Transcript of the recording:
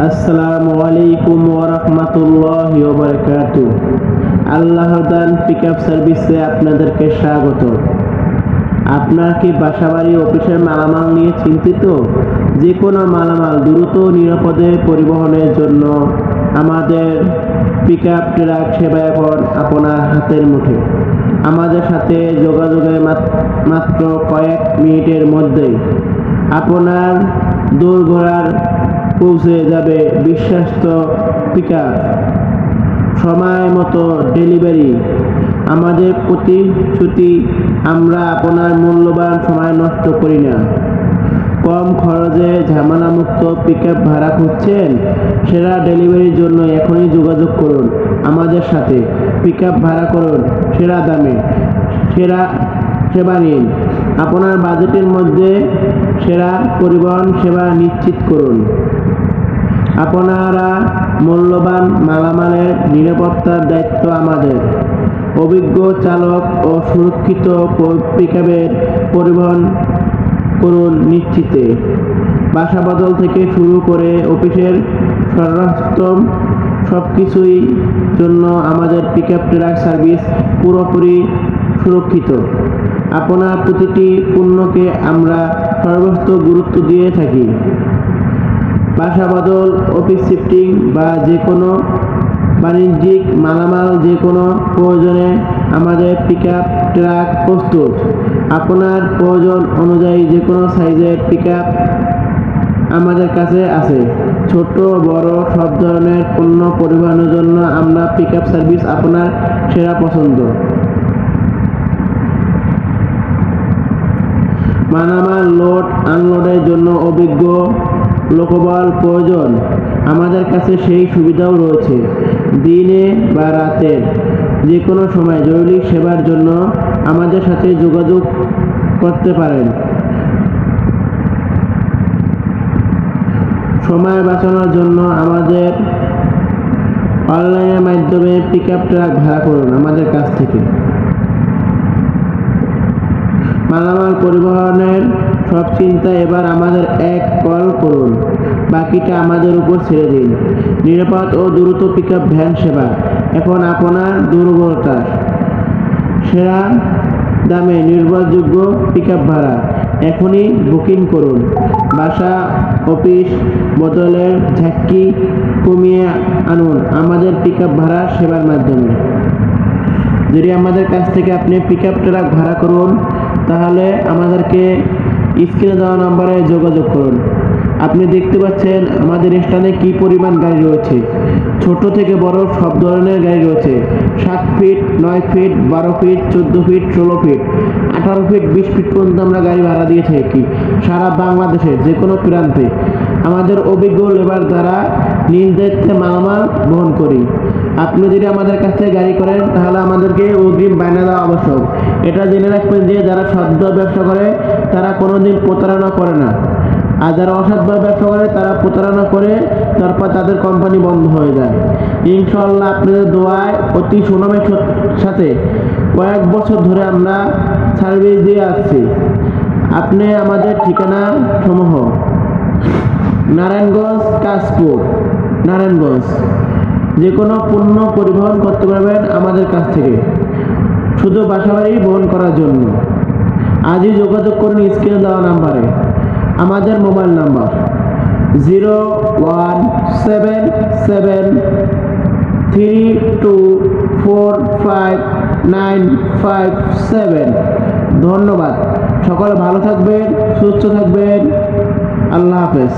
আসসালামু আলাইকুম ওয়া রাহমাতুল্লাহি ওয়া বারাকাতুহু। আল্লাহর দান পিকআপ সার্ভিসে আপনাদেরকে স্বাগত। আপনার কি বাসাবাড়ি অফিসের মালামাল নিয়ে চিন্তিত? যে কোনো মালামাল দ্রুত ও নিরাপদে পরিবহনের জন্য আমাদের পিকআপ ট্রাক সেবা এখন আপনার হাতের মুঠোয়। আমাদের সাথে যোগাযোগের মাত্র কয়েক মিনিটের মধ্যেই আপনার দোরগোড়ায় পৌঁছে যাবে বিশ্বস্ত পিকআপ, সময় মতো ডেলিভারি। আমাদের প্রতিশ্রুতি, আমরা আপনার মূল্যবান সময় নষ্ট করি না। কম খরচে ঝামেলামুক্ত পিকআপ ভাড়া খুঁজছেন? সেরা ডেলিভারির জন্য এখনই যোগাযোগ করুন আমাদের সাথে। পিকআপ ভাড়া করুন সেরা দামে, সেরা সেবা নিন। আপনার বাজেটের মধ্যে সেরা পরিবহন সেবা নিশ্চিত করুন। আপনারা মূল্যবান মালামালের নিরাপত্তার দায়িত্ব আমাদের। অভিজ্ঞ চালক ও সুরক্ষিত পিকআপের পরিবহন করুন নিশ্চিতে। বাসা বদল থেকে শুরু করে অফিসের সরঞ্জাম সবকিছুই জন্য আমাদের পিকআপ ট্রাক সার্ভিস পুরোপুরি সুরক্ষিত। আপনার প্রতিটি পণ্যকে আমরা সর্বোচ্চ গুরুত্ব দিয়ে থাকি। বাসা বদল, অফিস শিফটিং বা যে কোনো বাণিজ্যিক মালামাল যে কোনো প্রয়োজনে আমাদের পিকআপ ট্রাক প্রস্তুত। আপনার প্রয়োজন অনুযায়ী যে কোনো সাইজের পিকআপ আমাদের কাছে আছে। ছোট বড় সব ধরনের পণ্য পরিবহনের জন্য আমরা পিকআপ সার্ভিস আপনার সেরা পছন্দ। মালামাল লোড আনলোডের জন্য অভিজ্ঞ লোকবল প্রয়োজন? আমাদের কাছে সেই সুবিধাও রয়েছে। দিনে বা রাতের যে কোনো সময় জরুরি সেবার জন্য আমাদের সাথে যোগাযোগ করতে পারেন। সময় বাঁচানোর জন্য আমাদের অনলাইনের মাধ্যমে পিকআপ ট্রাক ভাড়া করুন আমাদের কাছ থেকে। মালামাল পরিবহনের সব চিন্তা এবার আমাদের এক কল করুন, বাকিটা আমাদের উপর ছেড়ে দিন। নিরাপদ ও দ্রুত পিকআপ ভ্যান সেবা এখন আপনার দূরবর্তী। সেরা দামে নির্ভরযোগ্য পিকআপ ভাড়া এখনই বুকিং করুন। বাসা অফিস বদলের ঝক্কি কমিয়ে আনুন আমাদের পিকআপ ভাড়া সেবার মাধ্যমে। যদি আমাদের কাছ থেকে আপনি পিকআপ ট্রাক ভাড়া করুন, তাহলে আমাদেরকে স্ক্রিনে দেওয়া নম্বরে যোগাযোগ করুন। আপনি দেখতে পাচ্ছেন আমাদের স্থানে কি পরিমাণ গাড়ি রয়েছে। ছোট থেকে বড় সব ধরনের গাড়ি রয়েছে। 7 feet, 9 feet, 12 feet, 14 feet, 16 feet, 18 feet, 20 feet পর্যন্ত আমরা গাড়ি ভাড়া দিয়ে থাকি সারা বাংলাদেশের যে কোনো প্রান্তে। আমাদের অভিজ্ঞ লেবার দ্বারা নিজ দায়িত্বে মালামাল বহন করি। আপনি যদি আমাদের কাছ থেকে গাড়ি করেন, তাহলে আমাদেরকে অগ্রিম বায়না দেওয়া আবশ্যক। এটা জেনে রাখবেন যে যারা সৎভাবে ব্যবসা করে তারা কোনোদিন প্রতারণা করে না, আর যারা অসৎভাবে ব্যবসা করে তারা প্রতারণা করে, তারপর তাদের কোম্পানি বন্ধ হয়ে যায়। ইনশাআল্লাহ আপনাদের দোয়ায় অতি সুনামের সাথে কয়েক বছর ধরে আমরা সার্ভিস দিয়ে আসছি। আপনি আমাদের ঠিকানা সমূহ: নারায়ণগঞ্জ, কাশপুর, নারায়ণগঞ্জ। যে কোনো পণ্য পরিবহন করতে পারবেন আমাদের কাছ থেকে, শুধু বাসাবাড়ি বহন করার জন্য। আজই যোগাযোগ করুন স্ক্রিনে দেওয়া নাম্বারে। আমাদের মোবাইল নাম্বার 01773245957। ধন্যবাদ। সকলে ভালো থাকবেন, সুস্থ থাকবেন। আল্লাহ হাফেজ।